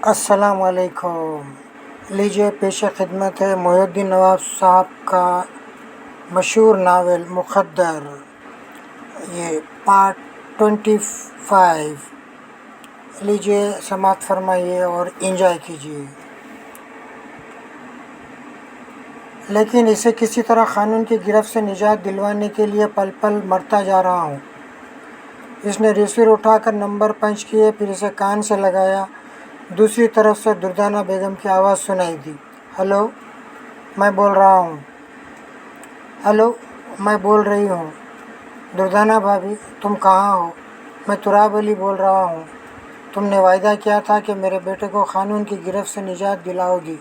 अस्सलाम वालेकुम। लीजिए पेश खिदमत है मोहिउद्दीन नवाब साहब का मशहूर नावल मुक़द्दर, ये पार्ट 25। लीजिए समाअत फरमाइए और इंजॉय कीजिए। लेकिन इसे किसी तरह क़ानून की गिरफ्त से निजात दिलवाने के लिए पल पल मरता जा रहा हूँ। इसने रिसीवर उठाकर नंबर पंच किए, फिर इसे कान से लगाया। दूसरी तरफ से दुर्दाना बेगम की आवाज़ सुनाई दी। हेलो, मैं बोल रहा हूँ। हेलो, मैं बोल रही हूँ। दुर्दाना भाभी, तुम कहाँ हो? मैं तुराब अली बोल रहा हूँ। तुमने वायदा किया था कि मेरे बेटे को क़ानून की गिरफ्त से निजात दिलाओगी।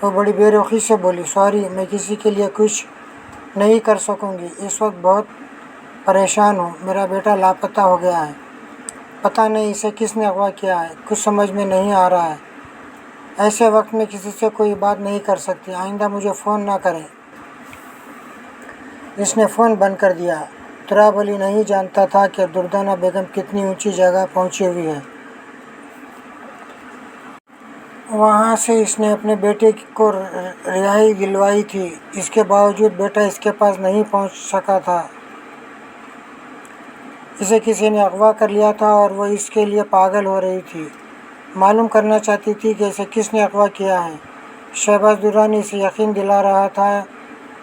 वो बड़ी बेरुखी से बोली। सॉरी, मैं किसी के लिए कुछ नहीं कर सकूँगी। इस वक्त बहुत परेशान हूँ। मेरा बेटा लापता हो गया है। पता नहीं इसे किसने अगवा किया है, कुछ समझ में नहीं आ रहा है। ऐसे वक्त में किसी से कोई बात नहीं कर सकती। आइंदा मुझे फ़ोन ना करें। इसने फ़ोन बंद कर दिया। तुराब अली नहीं जानता था कि दुर्दाना बेगम कितनी ऊंची जगह पहुंची हुई है। वहां से इसने अपने बेटे को रिहाई दिलवाई थी। इसके बावजूद बेटा इसके पास नहीं पहुंच सका था। इसे किसी ने अगवा कर लिया था और वो इसके लिए पागल हो रही थी। मालूम करना चाहती थी कि इसे किसने अगवा किया है। शहबाज दुर्रानी इसे यकीन दिला रहा था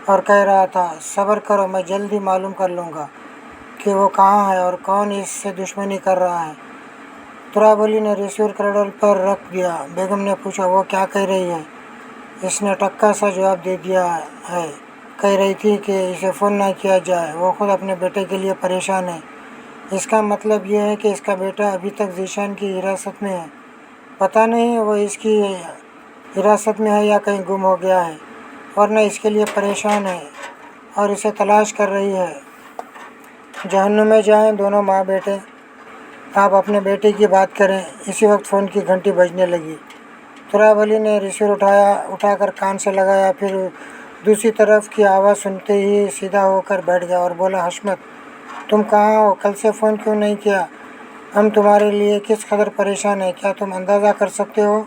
और कह रहा था, सब्र करो, मैं जल्दी मालूम कर लूँगा कि वो कहाँ है और कौन इससे दुश्मनी कर रहा है। तुराब अली ने रिसीवर क्रडल पर रख दिया। बेगम ने पूछा, वो क्या कह रही है? इसने टक्का सा जवाब दे दिया है। कह रही थी कि इसे फ़ोन ना किया जाए, वो खुद अपने बेटे के लिए परेशान है। इसका मतलब ये है कि इसका बेटा अभी तक ज़ीशान की हिरासत में है। पता नहीं वो इसकी हिरासत में है या कहीं गुम हो गया है, वरना इसके लिए परेशान है और इसे तलाश कर रही है। जहन्नुम में जाएं दोनों माँ बेटे। आप अपने बेटे की बात करें। इसी वक्त फ़ोन की घंटी बजने लगी। तुराब अली ने रिसीवर उठाकर कान से लगाया, फिर दूसरी तरफ की आवाज़ सुनते ही सीधा होकर बैठ गया और बोला, हशमत, तुम कहाँ हो? कल से फ़ोन क्यों नहीं किया? हम तुम्हारे लिए किस कदर परेशान हैं, क्या तुम अंदाज़ा कर सकते हो?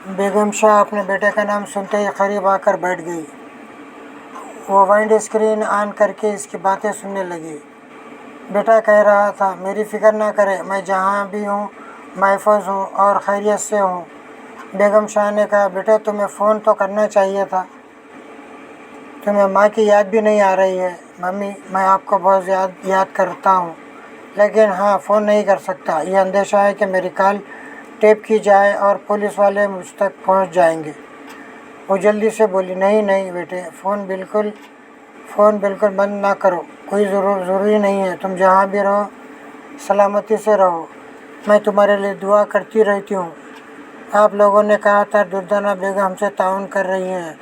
बेगम शाह अपने बेटे का नाम सुनते ही करीब आकर बैठ गई। वो वाइंड स्क्रीन ऑन करके इसकी बातें सुनने लगी। बेटा कह रहा था, मेरी फ़िक्र ना करें, मैं जहाँ भी हूँ महफूज हूँ और खैरियत से हूँ। बेगम शाह ने कहा, बेटा तुम्हें फ़ोन तो करना चाहिए था। तुम्हें माँ की याद भी नहीं आ रही है? मम्मी, मैं आपको बहुत याद करता हूँ, लेकिन हाँ, फ़ोन नहीं कर सकता। ये अंदेशा है कि मेरी कॉल टेप की जाए और पुलिस वाले मुझ तक पहुँच जाएंगे। वो जल्दी से बोली, नहीं नहीं बेटे, फ़ोन बिल्कुल बंद ना करो। कोई ज़रूरी नहीं है। तुम जहाँ भी रहो सलामती से रहो। मैं तुम्हारे लिए दुआ करती रहती हूँ। आप लोगों ने कहा था दुर्दाना बेगम हमसे ताउन कर रही है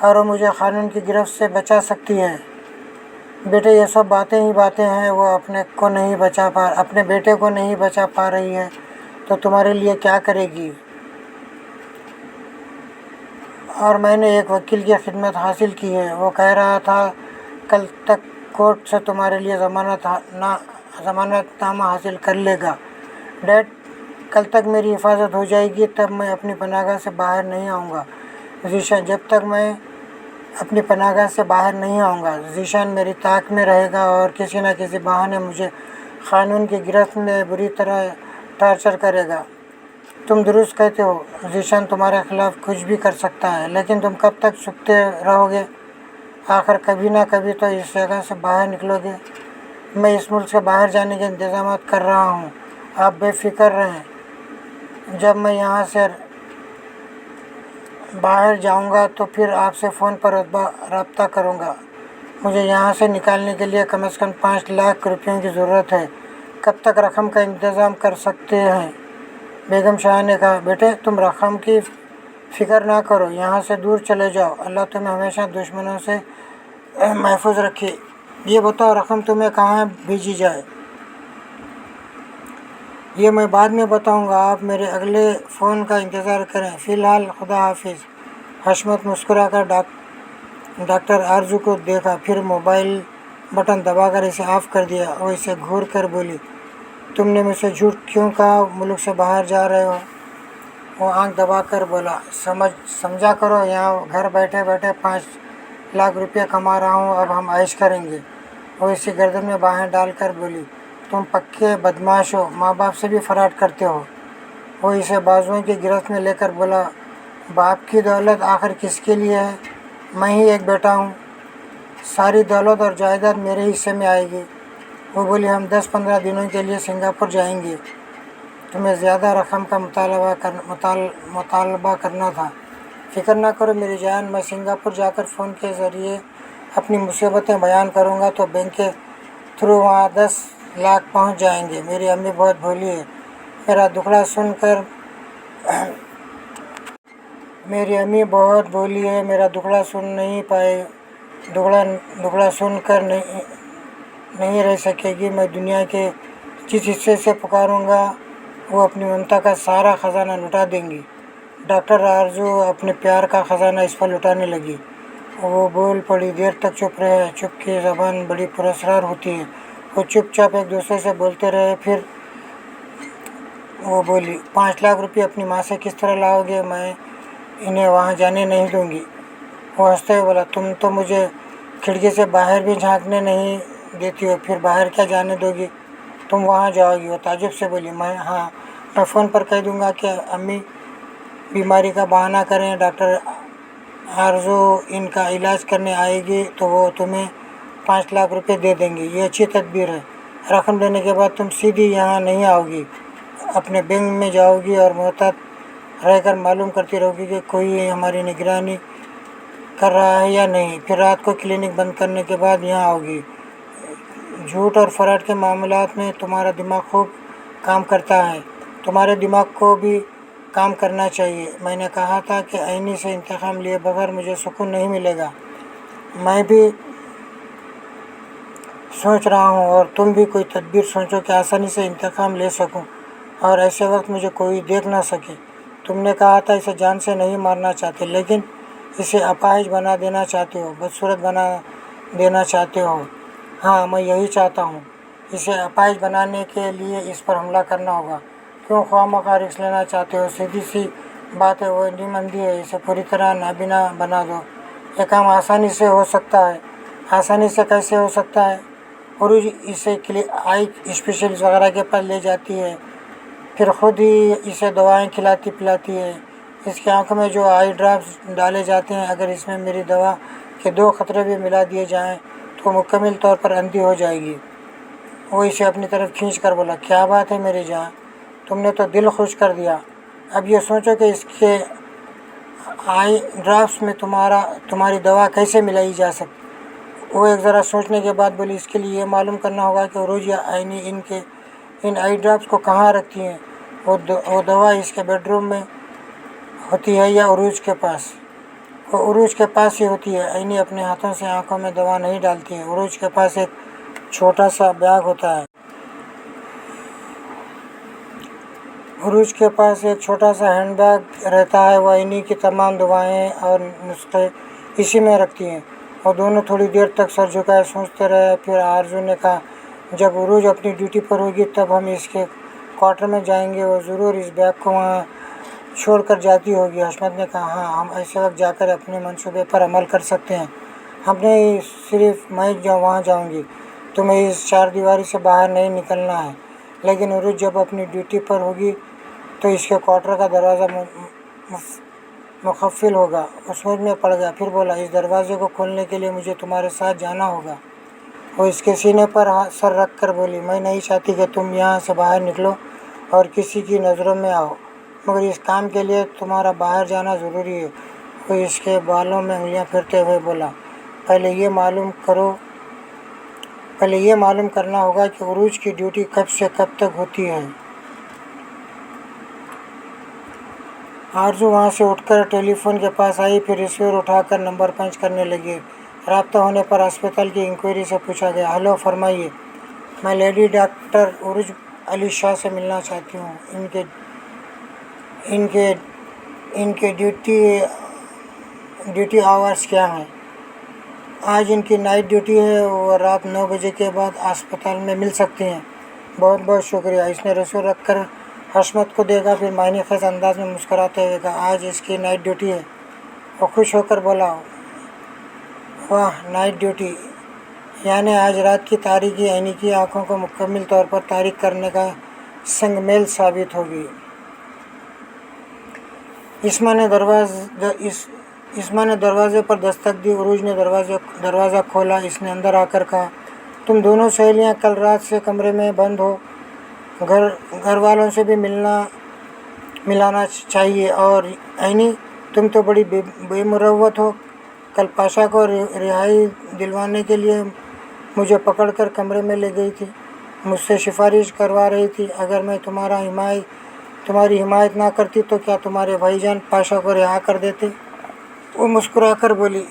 और वो मुझे क़ानून की गिरफ्त से बचा सकती है। बेटे, ये सब बातें ही बातें हैं। वो अपने बेटे को नहीं बचा पा रही है तो तुम्हारे लिए क्या करेगी? और मैंने एक वकील की खिदमत हासिल की है। वो कह रहा था कल तक कोर्ट से तुम्हारे लिए ज़मानतनामा हासिल कर लेगा। डैड, कल तक मेरी हिफाजत हो जाएगी, तब मैं अपनी पनाहगाह से बाहर नहीं आऊँगा। ज़ीशान, जब तक मैं अपनी पनाहगाह से बाहर नहीं आऊँगा, ज़ीशान मेरी ताक में रहेगा और किसी न किसी बहाने मुझे क़ानून की गिरफ्त में बुरी तरह टॉर्चर करेगा। तुम दुरुस्त कहते हो, ज़ीशान तुम्हारे ख़िलाफ़ कुछ भी कर सकता है, लेकिन तुम कब तक छुपते रहोगे? आखिर कभी ना कभी तो इस जगह से बाहर निकलोगे। मैं इस मुल्क से बाहर जाने के इंतज़ाम कर रहा हूँ। आप बेफ़िक्र रहें। जब मैं यहाँ से बाहर जाऊँगा तो फिर आपसे फ़ोन पर रब्ता करूँगा। मुझे यहाँ से निकालने के लिए कम से कम 5 लाख रुपयों की ज़रूरत है। कब तक रकम का इंतज़ाम कर सकते हैं? बेगम शाह ने कहा, बेटे, तुम रकम की फ़िक्र ना करो, यहाँ से दूर चले जाओ। अल्लाह तुम्हें हमेशा दुश्मनों से महफूज रखे। ये बताओ, रकम तुम्हें कहाँ भेजी जाए? ये मैं बाद में बताऊंगा। आप मेरे अगले फ़ोन का इंतज़ार करें। फ़िलहाल खुदा हाफिज़। हशमत मुस्कुराकर डॉक्टर आरजू को देखा, फिर मोबाइल बटन दबाकर इसे ऑफ़ कर दिया। वो इसे घूर कर बोली, तुमने मुझसे झूठ क्यों कहा? मुल्क से बाहर जा रहे हो? वो आंख दबा कर बोला, समझा करो, यहाँ घर बैठे बैठे 5 लाख रुपये कमा रहा हूँ, अब हम ऐश करेंगे। वो इसी गर्दन में बाहें डालकर बोली, तुम पक्के बदमाश हो, माँ बाप से भी फराड करते हो। वो इसे बाजुओं की गिरफ्त में लेकर बोला, बाप की दौलत आखिर किसके लिए है? मैं ही एक बेटा हूँ, सारी दौलत और जायदाद मेरे हिस्से में आएगी। वो बोली, हम 10-15 दिनों के लिए सिंगापुर जाएंगे, तुम्हें ज़्यादा रकम का मुतालबा करना था। फिक्र ना करो मेरी जान, मैं सिंगापुर जाकर फ़ोन के ज़रिए अपनी मुसीबतें बयान करूँगा तो बैंक के थ्रू वहाँ 10 लाख पहुँच जाएंगे। मेरी अम्मी बहुत भोली है, मेरा दुखड़ा सुनकर मेरी अम्मी बहुत भोली है, मेरा दुखड़ा सुन नहीं पाए, दुखड़ा सुनकर नहीं रह सकेगी। मैं दुनिया के जिस हिस्से से पुकारूंगा वो अपनी ममता का सारा ख़जाना लुटा देंगी। डॉक्टर आरजू अपने प्यार का ख़जाना इस पर लुटाने लगी। वो बोल पड़ी, देर तक चुप रहे, चुप की ज़बान बड़ी पुरस्कार होती है। वो चुपचाप एक दूसरे से बोलते रहे। फिर वो बोली, 5 लाख रुपये अपनी माँ से किस तरह लाओगे? मैं इन्हें वहाँ जाने नहीं दूँगी। वो हंसते हुए बोला, तुम तो मुझे खिड़की से बाहर भी झांकने नहीं देती हो, फिर बाहर क्या जाने दोगी? तुम वहाँ जाओगी? वो ताज्जुब से बोली, मैं फ़ोन पर कह दूँगा कि अम्मी बीमारी का बहाना करें, डॉक्टर आरजू इनका इलाज करने आएगी तो वो तुम्हें 5 लाख रुपए दे देंगी। ये अच्छी तदबीर है। रकम देने के बाद तुम सीधी यहाँ नहीं आओगी, अपने बैंक में जाओगी और मोहतात रहकर मालूम करती रहोगी कि कोई हमारी निगरानी कर रहा है या नहीं। फिर रात को क्लिनिक बंद करने के बाद यहाँ आओगी। झूठ और फराड के मामलात में तुम्हारा दिमाग खूब काम करता है, तुम्हारे दिमाग को भी काम करना चाहिए। मैंने कहा था कि ऐनी से इंतकाम लिए बगैर मुझे सुकून नहीं मिलेगा। मैं भी सोच रहा हूँ और तुम भी कोई तदबीर सोचो कि आसानी से इंतकाम ले सकूँ और ऐसे वक्त मुझे कोई देख ना सके। तुमने कहा था इसे जान से नहीं मारना चाहते, लेकिन इसे अपाहिज बना देना चाहते हो, बदसूरत बना देना चाहते हो। हाँ, मैं यही चाहता हूँ। इसे अपाहिज बनाने के लिए इस पर हमला करना होगा। क्यों ख्वामखा रिस्क लेना चाहते हो? सीधी सी बात है, वो नीमंदी है, इसे पूरी तरह नाबीना बना दो। ये काम आसानी से हो सकता है। आसानी से कैसे हो सकता है? उरूज इसे आई स्पेशलिस्ट वगैरह के पास ले जाती है, फिर ख़ुद ही इसे दवाएं खिलाती पिलाती है। इसकी आंखों में जो आई ड्रॉप्स डाले जाते हैं, अगर इसमें मेरी दवा के 2 खतरे भी मिला दिए जाएं तो मुकम्मल तौर पर अंधी हो जाएगी। वो इसे अपनी तरफ खींच कर बोला, क्या बात है मेरी जान, तुमने तो दिल खुश कर दिया। अब ये सोचो कि इसके आई ड्रॉप्स में तुम्हारी दवा कैसे मिलाई जा सकती। वो एक ज़रा सोचने के बाद बोली, इसके लिए ये मालूम करना होगा कि उरूज या आईनी इन आई ड्रॉप्स को कहाँ रखती हैं। वो दवा इसके बेडरूम में होती है या उरूज के पास? वो उरूज के पास ही होती है। आईनी अपने हाथों से आंखों में दवा नहीं डालती है। उरूज के पास एक छोटा सा बैग होता है। उरूज के पास एक छोटा सा हैंड बैग रहता है। वह आईनी की तमाम दवाएं और नुस्खे इसी में रखती हैं। और दोनों थोड़ी देर तक सर झुकाए सोचते रहे। फिर आरजू ने कहा, जब उरूज अपनी ड्यूटी पर होगी तब हम इसके क्वार्टर में जाएंगे। वो ज़रूर इस बैग को वहाँ छोड़ कर जाती होगी। हशमत ने कहा, हाँ, हम ऐसे वक्त जाकर अपने मंसूबे पर अमल कर सकते हैं। हमने सिर्फ मैं वहाँ जाऊँगी, तुम्हें इस 4 दीवारी से बाहर नहीं निकलना है। लेकिन उरूज जब अपनी ड्यूटी पर होगी तो इसके क्वार्टर का दरवाज़ा मुकफ़िल होगा। वो सोच में पड़ गया। फिर बोला, इस दरवाज़े को खोलने के लिए मुझे तुम्हारे साथ जाना होगा। वो इसके सीने पर सर रख कर बोली, मैं नहीं चाहती कि तुम यहाँ से बाहर निकलो और किसी की नज़रों में आओ, मगर इस काम के लिए तुम्हारा बाहर जाना ज़रूरी है। वो इसके बालों में उंगलियाँ फेरते हुए बोला, पहले ये मालूम करना होगा कि उरूज की ड्यूटी कब से कब तक होती है। आरजू वहाँ से उठकर टेलीफोन के पास आई। फिर रिसीवर उठाकर नंबर पंच करने लगी। राब्ता होने पर अस्पताल की इंक्वायरी से पूछा गया, हेलो, फरमाइए, मैं लेडी डॉक्टर उरूज अली शाह से मिलना चाहती हूँ। इनके ड्यूटी आवर्स क्या हैं? आज इनकी नाइट ड्यूटी है। वो रात 9 बजे के बाद अस्पताल में मिल सकती हैं। बहुत बहुत शुक्रिया। इसने रिसीवर रख कर حشمت کو دیکھا، پھر معنی خیز انداز میں مسکراتے ہوئے کہا آج اس کی نائٹ ڈیوٹی ہے۔ وہ خوش ہو کر بولا واہ نائٹ ڈیوٹی، یعنی آج رات کی تاریکی عینی کی آنکھوں کو مکمل طور پر تاریک کرنے کا سنگ میل ثابت ہوگی۔ اسما نے دروازے پر دستک دی۔ عروج نے دروازہ کھولا۔ اس نے اندر آ کر کہا تم دونوں سہیلیاں کل رات سے کمرے میں بند ہو، گھر والوں سے بھی ملانا چاہیے، اور عینی تم تو بڑی بے مروت ہو، کل پاشا کو رہائی دلوانے کے لیے مجھے پکڑ کر کمرے میں لے گئی تھی، مجھ سے سفارش کروا رہی تھی اگر میں تمہاری حمایت نہ کرتی تو کیا تمہارے بھائی جان پاشا کو رہا کر دیتے؟ وہ مسکرا کر بولی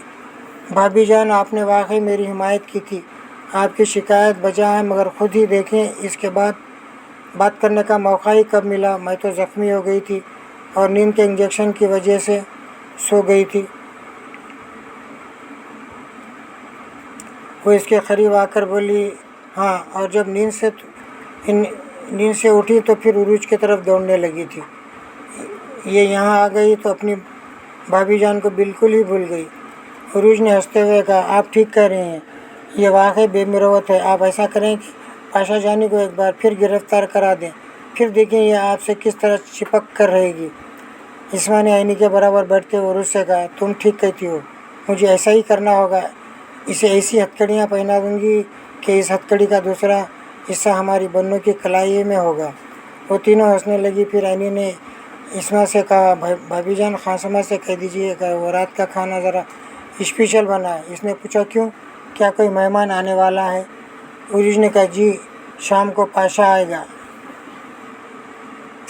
بھابھی جان آپ نے واقعی میری حمایت کی تھی، آپ کی شکایت بجا ہے، مگر خود ہی دیکھیں اس کے بعد بات کرنے کا موقع ہی کب ملا، میں تو زخمی ہو گئی تھی اور نیند کے انجیکشن کی وجہ سے سو گئی تھی۔ وہ اس کے قریب آ کر بولی ہاں، اور جب نیند سے اٹھی تو پھر عروج کی طرف دوڑنے لگی تھی، یہ یہاں آ گئی تو اپنی بھابھی جان کو بالکل ہی بھول گئی۔ عروج نے ہنستے ہوئے کہا آپ ٹھیک کہہ رہے ہیں، یہ واقعی بے مروت ہے، آپ ایسا کریں کہ پاشا جانی کو ایک بار پھر گرفتار کرا دیں، پھر دیکھیں یہ آپ سے کس طرح چپک کر رہے گی۔ اسما نے عینی کے برابر بیٹھتے ہوئے عروج سے کہا تم ٹھیک کہتی ہو، مجھے ایسا ہی کرنا ہوگا، اسے ایسی ہتھکڑیاں پہنا دوں گی کہ اس ہتھکڑی کا دوسرا حصہ ہماری بنوں کی کلائی میں ہوگا۔ وہ تینوں ہنسنے لگی۔ پھر عینی نے اسما سے کہا بھابھی جان خاصمہ سے کہہ دیجئے کہ وہ رات کا کھانا ذرا اسپیشل بنائے۔ اس نے پوچھا کیوں، کیا کوئی مہمان آنے والا ہے؟ عروج نے کہا جی، شام کو پاشا آئے گا۔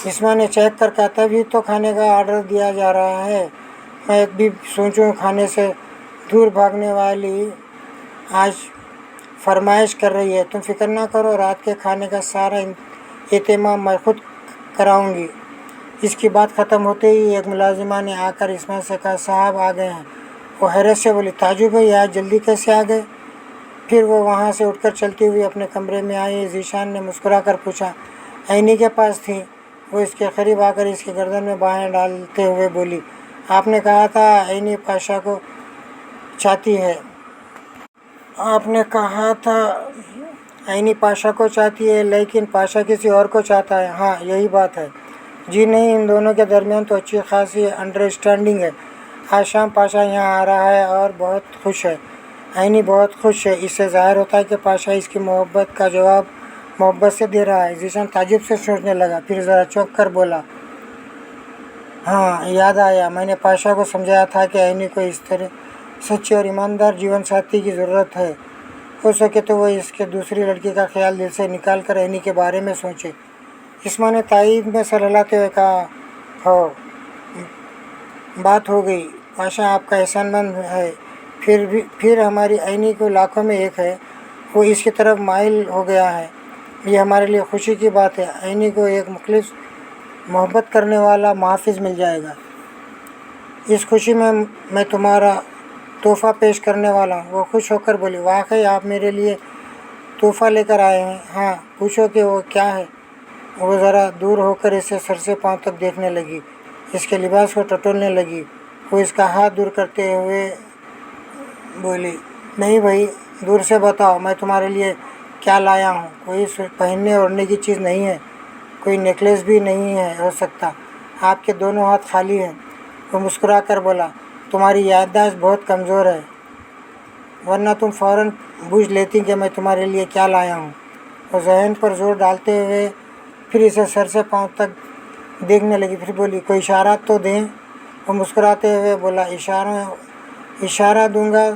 اسما نے چہک کر کہا تبھی تو کھانے کا آرڈر دیا جا رہا ہے، میں ایک بھی سوچوں کھانے سے دور بھاگنے والی آج فرمائش کر رہی ہے، تم فکر نہ کرو، رات کے کھانے کا سارا اہتمام میں خود کراؤں گی۔ اس کی بات ختم ہوتے ہی ایک ملازمہ نے آ کر اسما سے کہا صاحب آ گئے ہیں۔ وہ حیرت سے بولی تاجو بھائی آج جلدی کیسے آ گئے؟ پھر وہ وہاں سے اٹھ کر چلتی ہوئی اپنے کمرے میں آئی۔ ذیشان نے مسکرا کر پوچھا عینی کے پاس تھی؟ وہ اس کے قریب آ کر اس کی گردن میں بائیں ڈالتے ہوئے بولی آپ نے کہا تھا عینی پاشا کو چاہتی ہے۔ آپ نے کہا تھا عینی پاشا کو چاہتی ہے لیکن پاشا کسی اور کو چاہتا ہے۔ ہاں یہی بات ہے۔ جی نہیں، ان دونوں کے درمیان تو اچھی خاصی انڈرسٹینڈنگ ہے۔ آج شام پاشا یہاں آ رہا ہے اور بہت خوش ہے، عینی بہت خوش ہے، اس سے ظاہر ہوتا ہے کہ پاشا اس کی محبت کا جواب محبت سے دے رہا ہے۔ ذیشان تعجب سے سوچنے لگا، پھر ذرا چونک کر بولا ہاں یاد آیا، میں نے پاشا کو سمجھایا تھا کہ عینی کو اس طرح سچے اور ایماندار جیون ساتھی کی ضرورت ہے، ہو سکے تو وہ اس کے دوسری لڑکی کا خیال دل سے نکال کر عینی کے بارے میں سوچے۔ اسما نے تائید میں سر ہلاتے ہوئے کہا ہو، بات ہو گئی، پاشا آپ کا احسان مند ہے، پھر ہماری عینی کو لاکھوں میں ایک ہے، وہ اس کی طرف مائل ہو گیا ہے، یہ ہمارے لیے خوشی کی بات ہے، عینی کو ایک مخلص محبت کرنے والا محافظ مل جائے گا، اس خوشی میں تمہارا تحفہ پیش کرنے والا ہوں۔ وہ خوش ہو کر بولی واقعی آپ میرے لیے تحفہ لے کر آئے ہیں؟ ہاں، پوچھو کہ وہ کیا ہے؟ وہ ذرا دور ہو کر اسے سر سے پاؤں تک دیکھنے لگی، اس کے لباس کو ٹٹولنے لگی۔ وہ اس کا ہاتھ دور کرتے ہوئے بولی نہیں بھائی، دور سے بتاؤ میں تمہارے لیے کیا لایا ہوں، کوئی پہننے اوڑھنے کی چیز نہیں ہے، کوئی نیکلیس بھی نہیں ہے ہو سکتا، آپ کے دونوں ہاتھ خالی ہیں۔ وہ مسکرا کر بولا تمہاری یادداشت بہت کمزور ہے، ورنہ تم فوراً بوجھ لیتی کہ میں تمہارے لیے کیا لایا ہوں۔ وہ ذہن پر زور ڈالتے ہوئے پھر اسے سر سے پاؤں تک دیکھنے لگی، پھر بولی کوئی اشارہ تو دیں۔ وہ مسکراتے ہوئے بولا اشارہ دوں گا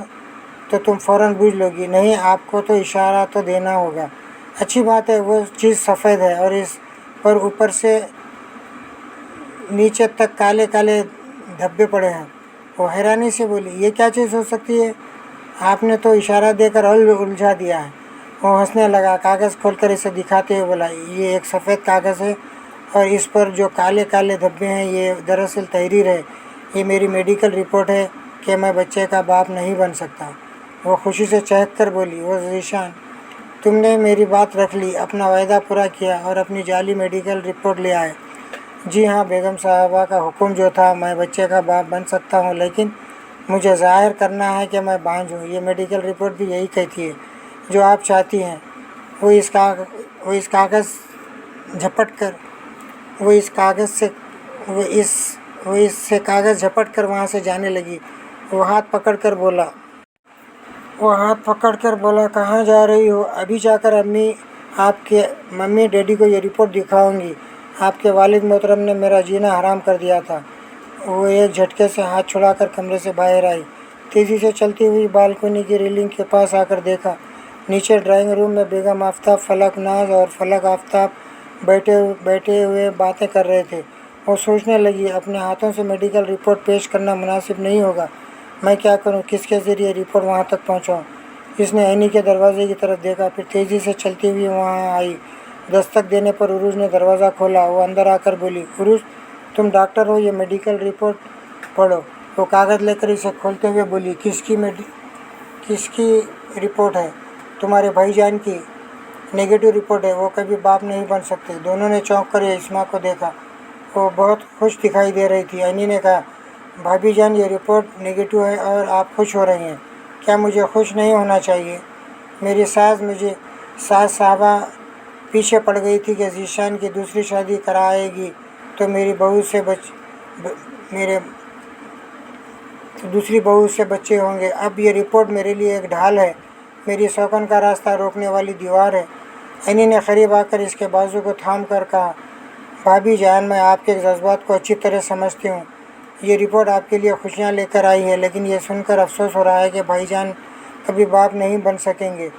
تو تم فوراً بوجھ لو گی، نہیں آپ کو تو اشارہ تو دینا ہوگا۔ اچھی بات ہے، وہ چیز سفید ہے اور اس پر اوپر سے نیچے تک کالے کالے دھبے پڑے ہیں۔ وہ حیرانی سے بولی یہ کیا چیز ہو سکتی ہے؟ آپ نے تو اشارہ دے کر الجھا دیا ہے۔ وہ ہنسنے لگا، کاغذ کھول کر اسے دکھاتے ہوئے بولا یہ ایک سفید کاغذ ہے اور اس پر جو کالے کالے دھبے ہیں یہ دراصل تحریر ہے، یہ میری میڈیکل رپورٹ ہے کہ میں بچے کا باپ نہیں بن سکتا۔ وہ خوشی سے چہک کر بولی وہ ذیشان، تم نے میری بات رکھ لی، اپنا وعدہ پورا کیا اور اپنی جعلی میڈیکل رپورٹ لے آئے۔ जी हाँ बेगम साहबा का हुक्म जो था, मैं बच्चे का बाप बन सकता हूँ, लेकिन मुझे ज़ाहिर करना है कि मैं बांझ हूँ। ये मेडिकल रिपोर्ट भी यही कहती है। जो आप चाहती हैं वो इस कागज़ झपट कर वो इस कागज़ से वो इस वो इससे कागज़ झपट कर वहाँ से जाने लगी। वो हाथ पकड़ कर बोला, कहाँ जा रही हो? अभी जाकर आपके मम्मी डैडी को ये रिपोर्ट दिखाऊंगी। आपके वालिद मोहतरम ने मेरा जीना हराम कर दिया था। वो एक झटके से हाथ छुड़ाकर कमरे से बाहर आई। तेज़ी से चलती हुई बालकनी की रेलिंग के पास आकर देखा, नीचे ड्राइंग रूम में बेगम आफ्ताब, फलक नाज और फलक आफ्ताब बैठे हुए बातें कर रहे थे। वो सोचने लगी, अपने हाथों से मेडिकल रिपोर्ट पेश करना मुनासिब नहीं होगा। मैं क्या करूं? किसके ज़रिए रिपोर्ट वहां तक पहुंचाऊं? इसने ऐनी के दरवाजे की तरफ देखा, फिर तेज़ी से चलती हुई वहां आई। दस्तक देने पर उरूज ने दरवाज़ा खोला। वो अंदर आकर बोली, उरूज तुम डॉक्टर हो, ये मेडिकल रिपोर्ट पढ़ो। वो कागज़ लेकर इसे खोलते हुए बोली, किसकी रिपोर्ट है? तुम्हारे भाईजान की। नेगेटिव रिपोर्ट है, वो कभी बाप नहीं बन सकते। दोनों ने चौंक कर इस्मा को देखा। वो बहुत खुश दिखाई दे रही थी। ऐनी ने कहा, भाभी जान ये रिपोर्ट नेगेटिव है और आप खुश हो रही हैं। क्या मुझे खुश नहीं होना चाहिए? मेरी सास साहबा पीछे पड़ गई थी कि जीशान की दूसरी शादी कराएगी तो दूसरी बहू से बच्चे होंगे। अब ये रिपोर्ट मेरे लिए एक ढाल है, मेरी शौकन का रास्ता रोकने वाली दीवार है। ऐनी ने करीब आकर इसके बाजू को थाम कर कहा, भाभी जान मैं आपके जज्बात को अच्छी तरह समझती हूँ। ये रिपोर्ट आपके लिए खुशियाँ लेकर आई है, लेकिन ये सुनकर अफसोस हो रहा है कि भाईजान कभी बाप नहीं बन सकेंगे।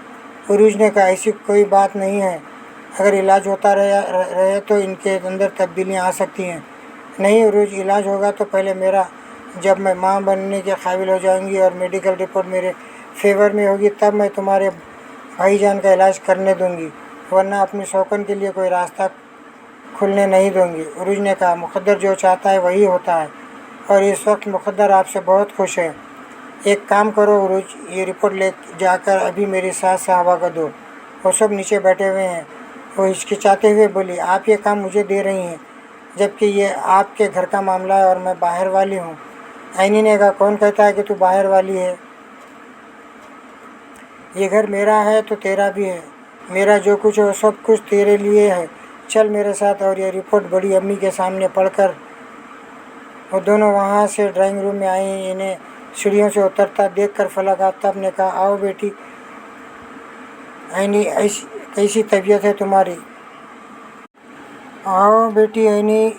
उरूज ने कहा, ऐसी कोई बात नहीं है। अगर इलाज होता रहे तो इनके अंदर तब्दीलियाँ आ सकती हैं। नहीं उरूज, इलाज होगा तो पहले मेरा। जब मैं माँ बनने के काबिल हो जाऊंगी और मेडिकल रिपोर्ट मेरे फेवर में होगी, तब मैं तुम्हारे भाईजान का इलाज करने दूंगी, वरना अपनी शौकन के लिए कोई रास्ता खुलने नहीं दूंगी। उरूज ने कहा, मुक़द्दर जो चाहता है वही होता है, और इस वक्त मुक़द्दर आपसे बहुत खुश है। एक काम करो उरूज, ये रिपोर्ट ले जाकर अभी मेरी सास साहबा को दो। वो सब नीचे बैठे हुए हैं। वो हिचकिचाते हुए बोली, आप ये काम मुझे दे रही हैं, जबकि ये आपके घर का मामला है और मैं बाहर वाली हूँ। ऐनी ने कहा, कौन कहता है कि तू बाहर वाली है? ये घर मेरा है तो तेरा भी है। मेरा जो कुछ है वो सब कुछ तेरे लिए है। चल मेरे साथ। और ये रिपोर्ट बड़ी अम्मी के सामने पढ़कर वो दोनों वहाँ से ड्राइंग रूम में आई। इन्हें सीढ़ियों से उतरता देखकर फलक आफ्ताब ने कहा, आओ बेटी। ऐनी, कैसी तबीयत है तुम्हारी? आओ बेटी ऐनी,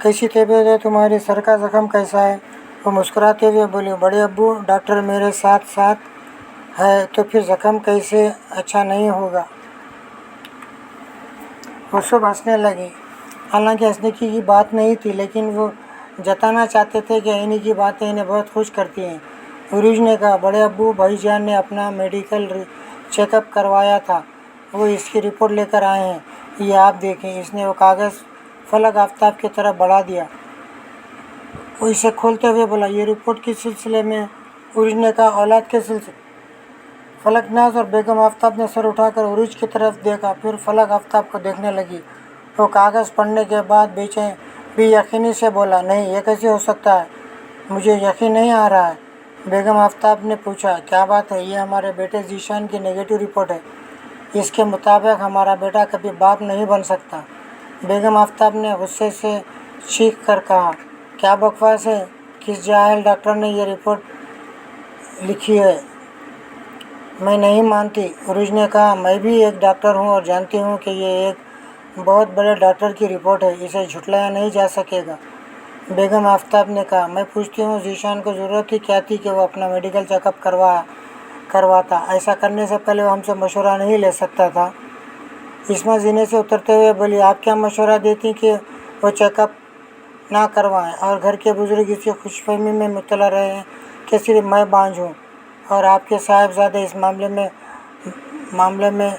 कैसी तबीयत है तुम्हारी? सर का ज़ख्म कैसा है? वो मुस्कुराते हुए बोली, बड़े अब्बू डॉक्टर मेरे साथ साथ है तो फिर ज़ख्म कैसे अच्छा नहीं होगा। वो सब हंसने लगी। हालांकि हंसने की बात नहीं थी, लेकिन वो जताना चाहते थे कि ऐनी की बातें इन्हें बहुत खुश करती हैं। उरूज ने कहा, बड़े अब्बू भाईजान ने अपना मेडिकल चेकअप करवाया था, वो इसकी रिपोर्ट लेकर आए हैं, ये आप देखें। इसने वो कागज़ फलक आफ्ताब की तरफ बढ़ा दिया। वो इसे खोलते हुए बोला, ये रिपोर्ट किस सिलसिले में? उरूज ने कहा, औलाद के सिलसिले। फलक नाज और बेगम आफ्ताब ने सर उठाकर उरूज की तरफ देखा, फिर फलक आफ्ताब को देखने लगी। वो कागज़ पढ़ने के बाद बेयकीनी से बोला, नहीं ये कैसे हो सकता है? मुझे यकीन नहीं आ रहा है। बेगम आफ्ताब ने पूछा, क्या बात है? ये हमारे बेटे जीशान की नेगेटिव रिपोर्ट है। इसके मुताबिक हमारा बेटा कभी बाप नहीं बन सकता। बेगम आफ्ताब ने गुस्से से चीख कर कहा, क्या बकवास है? किस जाहिल डॉक्टर ने ये रिपोर्ट लिखी है? मैं नहीं मानती। उरूज ने कहा, मैं भी एक डॉक्टर हूँ और जानती हूँ कि ये एक बहुत बड़े डॉक्टर की रिपोर्ट है, इसे झुटलाया नहीं जा सकेगा। बेगम आफ्ताब ने कहा, मैं पूछती हूँ जीशान को ज़रूरत ही क्या थी कि वो अपना मेडिकल चेकअप करवाता? ऐसा करने से पहले वो हमसे मशवरा नहीं ले सकता था? इस्मा जीने से उतरते हुए बोली, आप क्या मशवरा देती कि वो चेकअप ना करवाएं और घर के बुज़ुर्ग इसी खुशफहमी में मुब्तला रहे हैं कि सिर्फ मैं बांझ हूँ और आपके साहिबजादे इस मामले में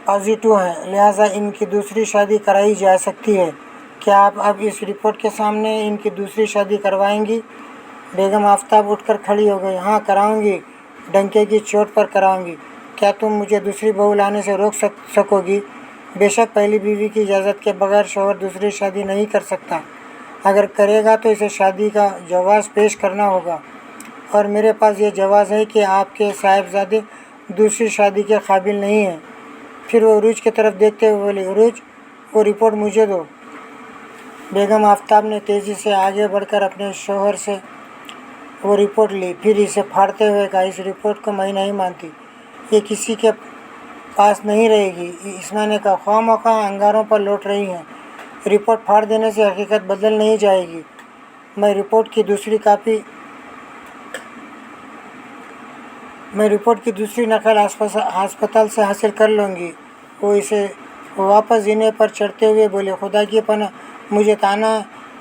पॉजिटिव हैं, लिहाजा इनकी दूसरी शादी कराई जा सकती है। क्या आप अब इस रिपोर्ट के सामने इनकी दूसरी शादी करवाएंगी? बेगम आफ्ताब उठकर खड़ी हो गई। हाँ कराऊंगी, डंके की चोट पर कराऊंगी। क्या तुम मुझे दूसरी बहू लाने से रोक सकोगी? بے شک پہلی بیوی کی اجازت کے بغیر شوہر دوسری شادی نہیں کر سکتا، اگر کرے گا تو اسے شادی کا جواز پیش کرنا ہوگا، اور میرے پاس یہ جواز ہے کہ آپ کے صاحبزادے دوسری شادی کے قابل نہیں ہیں۔ پھر وہ عروج کی طرف دیکھتے ہوئے بولی، عروج وہ رپورٹ مجھے دو۔ بیگم آفتاب نے تیزی سے آگے بڑھ کر اپنے شوہر سے وہ رپورٹ لی، پھر اسے پھاڑتے ہوئے کہا، اس رپورٹ کو میں نہیں مانتی، یہ کسی کے پاس نہیں رہے گی۔ اسما نے کہا، خواہ مخواہ انگاروں پر لوٹ رہی ہیں، رپورٹ پھاڑ دینے سے حقیقت بدل نہیں جائے گی۔ میں رپورٹ کی دوسری نقل ہسپتال سے حاصل کر لوں گی۔ وہ اسے واپس زینے پر چڑھتے ہوئے بولے، خدا کی پناہ، مجھے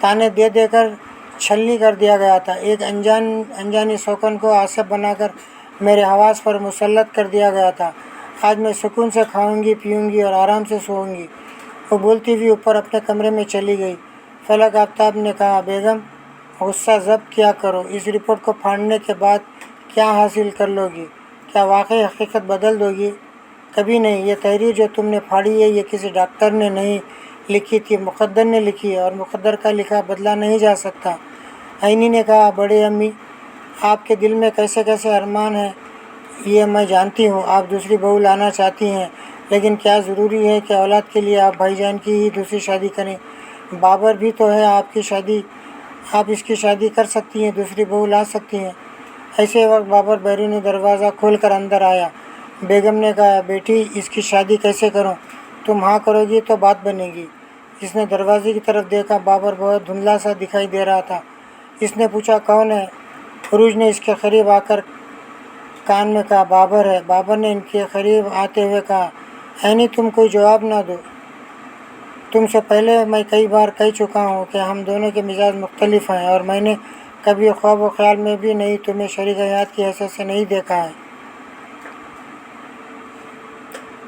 تانے دے دے کر چھلنی کر دیا گیا تھا، ایک انجانی شوقن کو عاصب بنا کر میرے حواس پر مسلط کر دیا گیا تھا۔ آج میں سکون سے کھاؤں گی، پیوں گی اور آرام سے سوؤں گی۔ وہ بولتی ہوئی اوپر اپنے کمرے میں چلی گئی۔ فلک آفتاب نے کہا، بیگم غصہ ضبط کیا کرو، اس رپورٹ کو پھاڑنے کے بعد کیا حاصل کر لو گی؟ کیا واقعی حقیقت بدل دو گی؟ کبھی نہیں۔ یہ تحریر جو تم نے پھاڑی ہے، یہ کسی ڈاکٹر نے نہیں لکھی تھی، مقدر نے لکھی ہے، اور مقدر کا لکھا بدلا نہیں جا سکتا۔ عینی نے کہا، بڑے امی، آپ کے دل میں کیسے کیسے ارمان ہیں یہ میں جانتی ہوں۔ آپ دوسری بہو لانا چاہتی ہیں، لیکن کیا ضروری ہے کہ اولاد کے لیے آپ بھائی جان کی ہی دوسری شادی کریں؟ بابر بھی تو ہے، آپ اس کی شادی کر سکتی ہیں، دوسری بہو لا سکتی ہیں۔ ایسے وقت بابر بیرونی دروازہ کھول کر اندر آیا۔ بیگم نے کہا، بیٹی اس کی شادی کیسے کروں؟ تم ہاں کرو گی تو بات بنے گی۔ اس نے دروازے کی طرف دیکھا، بابر بہت دھندلا سا دکھائی دے رہا تھا۔ اس نے پوچھا، کون ہے؟ عروج نے اس کے قریب آ کر کان میں کہا، بابر ہے۔ بابر نے ان کے قریب آتے ہوئے کہا، عینی تم کوئی جواب نہ دو، تم سے پہلے میں کئی بار کہہ چکا ہوں کہ ہم دونوں کے مزاج مختلف ہیں، اور میں نے کبھی خواب و خیال میں بھی نہیں تمہیں شریک حیات کی حیثیت سے نہیں دیکھا ہے۔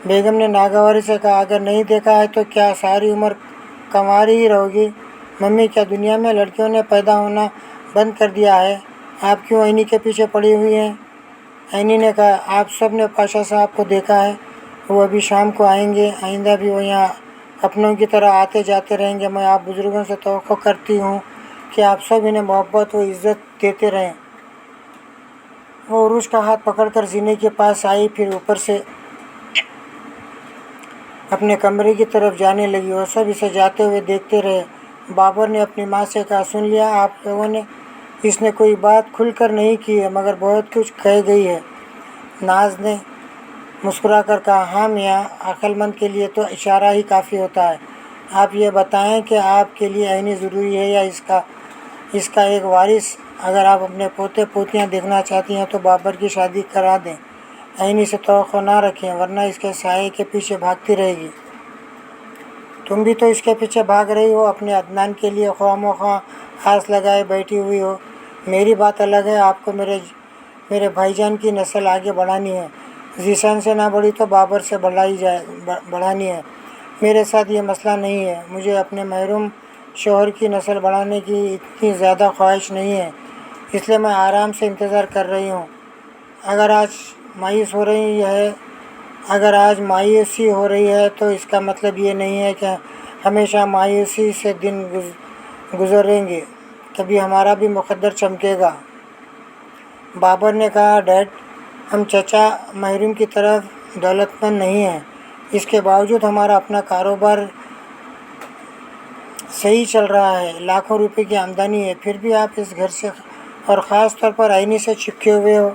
بیگم نے ناگواری سے کہا، اگر نہیں دیکھا ہے تو کیا ساری عمر کنواری ہی رہو گی؟ ممی، کیا دنیا میں لڑکیوں نے پیدا ہونا بند کر دیا ہے؟ آپ کیوں عینی کے پیچھے پڑی ہوئی ہیں؟ عینی نے کہا، آپ سب نے پاشا صاحب کو دیکھا ہے، وہ ابھی شام کو آئیں گے، آئندہ بھی وہ یہاں اپنوں کی طرح آتے جاتے رہیں گے۔ میں آپ بزرگوں سے توقع کرتی ہوں کہ آپ سب انہیں محبت و عزت دیتے رہیں۔ وہ عروج کا ہاتھ پکڑ کر زینے کے پاس آئی، پھر اوپر سے اپنے کمرے کی طرف جانے لگی۔ وہ سب اسے جاتے ہوئے دیکھتے رہے۔ بابر نے اپنی ماں سے کہا، سن لیا آپ لوگوں نے؟ اس نے کوئی بات کھل کر نہیں کی ہے، مگر بہت کچھ کہہ گئی ہے۔ ناز نے مسکرا کر کہا، ہاں میاں، عقل مند کے لیے تو اشارہ ہی کافی ہوتا ہے۔ آپ یہ بتائیں کہ آپ کے لیے عینی ضروری ہے یا اس کا ایک وارث؟ اگر آپ اپنے پوتے پوتیاں دیکھنا چاہتی ہیں تو بابر کی شادی کرا دیں، عینی سے توقع نہ رکھیں، ورنہ اس کے سائے کے پیچھے بھاگتی رہے گی۔ تم بھی تو اس کے پیچھے بھاگ رہی ہو، اپنے عدنان کے لیے خواہ مخواہ آس لگائے بیٹھی ہوئی ہو۔ میری بات الگ ہے، آپ کو میرے بھائی جان کی نسل آگے بڑھانی ہے، ذیشان سے نہ بڑھی تو بابر سے بڑھانی ہے۔ میرے ساتھ یہ مسئلہ نہیں ہے، مجھے اپنے محروم شوہر کی نسل بڑھانے کی اتنی زیادہ خواہش نہیں ہے، اس لیے میں آرام سے انتظار کر رہی ہوں۔ اگر آج مایوسی ہو رہی ہے تو اس کا مطلب یہ نہیں ہے کہ ہمیشہ مایوسی سے دن گزریں گے، کبھی ہمارا بھی مقدر چمکے گا۔ بابر نے کہا، ڈیڈ، ہم چچا محروم کی طرف دولت مند نہیں ہیں، اس کے باوجود ہمارا اپنا کاروبار صحیح چل رہا ہے، لاکھوں روپے کی آمدنی ہے، پھر بھی آپ اس گھر سے اور خاص طور پر عینی سے چپکے ہوئے ہو۔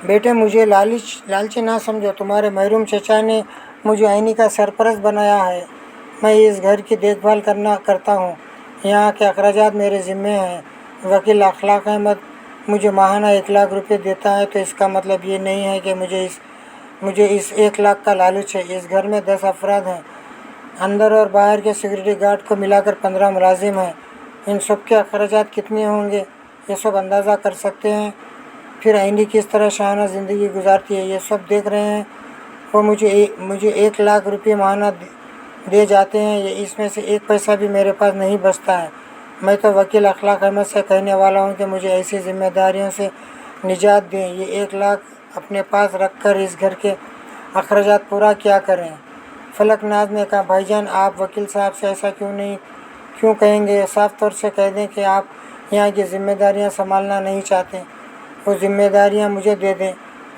بیٹے، مجھے لالچی نہ سمجھو، تمہارے محروم چچا نے مجھے عینی کا سرپرست بنایا ہے، میں اس گھر کی دیکھ بھال کرتا ہوں، یہاں کے اخراجات میرے ذمے ہیں۔ وکیل اخلاق احمد مجھے ماہانہ 1 لاکھ روپے دیتا ہے، تو اس کا مطلب یہ نہیں ہے کہ مجھے اس 1 لاکھ کا لالچ ہے۔ اس گھر میں 10 افراد ہیں، اندر اور باہر کے سیکورٹی گارڈ کو ملا کر 15 ملازم ہیں، ان سب کے اخراجات کتنے ہوں گے یہ سب اندازہ کر سکتے ہیں۔ پھر عینی کس طرح شاہانہ زندگی گزارتی ہے یہ سب دیکھ رہے ہیں۔ وہ مجھے 1 لاکھ روپے ماہانہ دے جاتے ہیں، اس میں سے 1 پیسہ بھی میرے پاس نہیں بچتا ہے۔ میں تو وکیل اخلاق احمد سے کہنے والا ہوں کہ مجھے ایسی ذمہ داریوں سے نجات دیں، یہ 1 لاکھ اپنے پاس رکھ کر اس گھر کے अखराजात पूरा क्या करें। फलक नाज ने कहा, भाईजान आप वकील साहब से ऐसा क्यों कहेंगे। साफ तौर से कह दें कि आप यहाँ की जिम्मेदारियाँ संभालना नहीं चाहते। वो जिम्मेदारियाँ मुझे दे दें,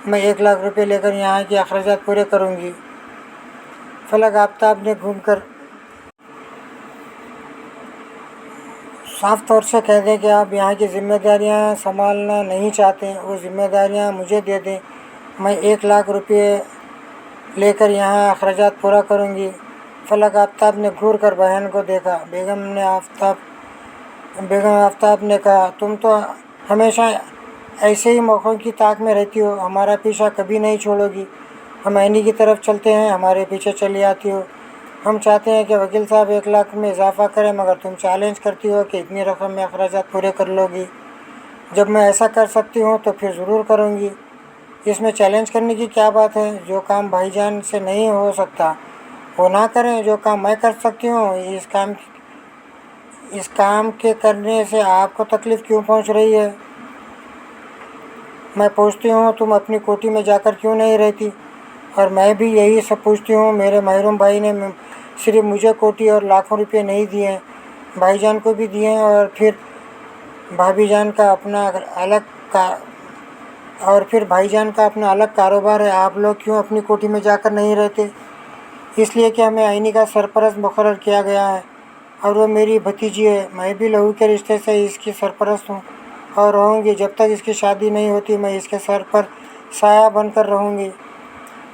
मैं 1 लाख रुपए लेकर यहाँ के अखराजात पूरे करूँगी। फलक आफ्ताब ने घूमकर साफ तौर से कह दें कि आप यहाँ की जिम्मेदारियाँ संभालना नहीं चाहते, वो जिम्मेदारियाँ मुझे दे दें, मैं 1 लाख रुपये लेकर यहाँ अखराजात पूरा करूँगी। फलक आफ्ताब ने घूर कर बहन को देखा। बेगम आफ्ताब ने कहा, तुम तो हमेशा ऐसे ही मौक़ों की ताक में रहती हो, हमारा पीछा कभी नहीं छोड़ोगी। हम ऐनी की तरफ चलते हैं, हमारे पीछे चली आती हो। हम चाहते हैं कि वकील साहब 1 लाख में इजाफ़ा करें, मगर तुम चैलेंज करती हो कि इतनी रकम में अखराजात पूरे कर लोगी। जब मैं ऐसा कर सकती हूँ तो फिर ज़रूर करूँगी। इसमें चैलेंज करने की क्या बात है। जो काम भाईजान से नहीं हो सकता वो ना करें, जो काम मैं कर सकती हूँ इस काम के करने से आपको तकलीफ़ क्यों पहुँच रही है। मैं पूछती हूँ, तुम अपनी कोठी में जाकर क्यों नहीं रहती। और मैं भी यही सब पूछती हूँ। मेरे महरूम भाई ने सिर्फ मुझे कोठी और लाखों रुपए नहीं दिए हैं, भाईजान को भी दिए हैं। और फिर भाईजान का अपना अलग कारोबार है। आप लोग क्यों अपनी कोठी में जाकर नहीं रहते। इसलिए कि हमें आईनी का सरपरस्त मुकर्रर किया गया है और वो मेरी भतीजी है। मैं भी लहू के रिश्ते से इसकी सरपरस्त हूँ और रहूँगी। जब तक इसकी शादी नहीं होती मैं इसके सर पर साया बनकर रहूँगी।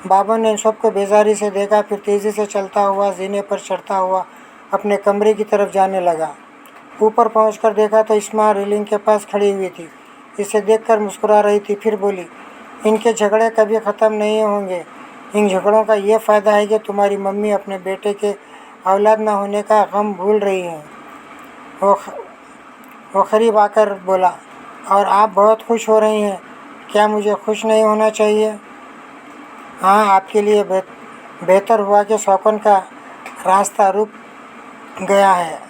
बाबा ने इन सबको बेजारी से देखा, फिर तेज़ी से चलता हुआ जीने पर चढ़ता हुआ अपने कमरे की तरफ जाने लगा। ऊपर पहुंचकर देखा तो इस्मा रेलिंग के पास खड़ी हुई थी। इसे देखकर मुस्कुरा रही थी। फिर बोली, इनके झगड़े कभी ख़त्म नहीं होंगे। इन झगड़ों का ये फ़ायदा है कि तुम्हारी मम्मी अपने बेटे के औलाद ना होने का गम भूल रही है। वो करीब आकर बोला, और आप बहुत खुश हो रही हैं। क्या मुझे खुश नहीं होना चाहिए। हाँ, आपके लिए बेहतर हुआ कि शौकन का रास्ता रुक गया है,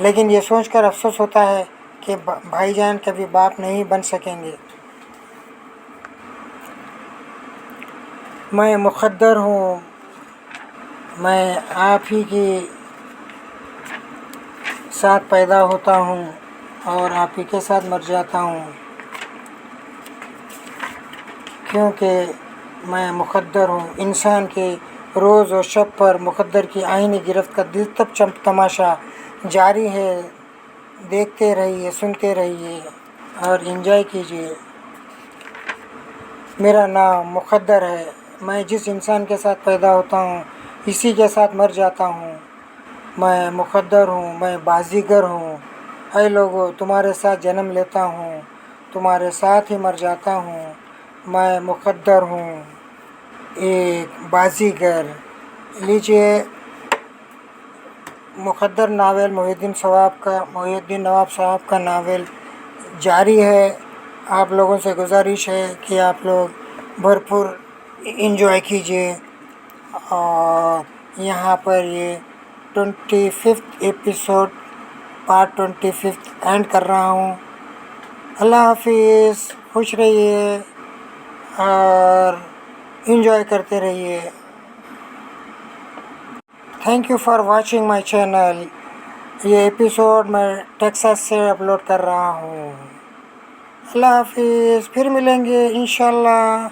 लेकिन ये सोचकर अफसोस होता है कि भाईजान कभी बाप नहीं बन सकेंगे। मैं मुक़द्दर हूँ, मैं आप ही के साथ पैदा होता हूँ और आप ही के साथ मर जाता हूँ, क्योंकि मैं मुक़द्दर हूँ। इंसान के रोज़ और शब पर मुक़द्दर की आईनी गिरफ्त का दिलचस्प तमाशा जारी है। देखते रहिए, सुनते रहिए और एंजॉय कीजिए। मेरा नाम मुक़द्दर है। मैं जिस इंसान के साथ पैदा होता हूँ इसी के साथ मर जाता हूँ। मैं मुक़द्दर हूँ, मैं बाज़ीगर हूँ। ऐ लोगों, तुम्हारे साथ जन्म लेता हूँ, तुम्हारे साथ ही मर जाता हूँ। मैं मुक़द्दर हूँ, एक बाज़ीगर। लीजिए, मुक़द्दर नावल मोहिउद्दीन नवाब साहब का नावल जारी है। आप लोगों से गुजारिश है कि आप लोग भरपूर इंजॉय कीजिए। और यहाँ पर ये 25 एपिसोड पार्ट 25 एंड कर रहा हूँ। अल्लाह हाफिज़, खुश रहिए और इंजॉय करते रहिए। Thank you for watching my channel. ये एपिसोड मैं टेक्सास से अपलोड कर रहा हूँ। अल्लाह हाफिज़, फिर मिलेंगे इंशाल्लाह।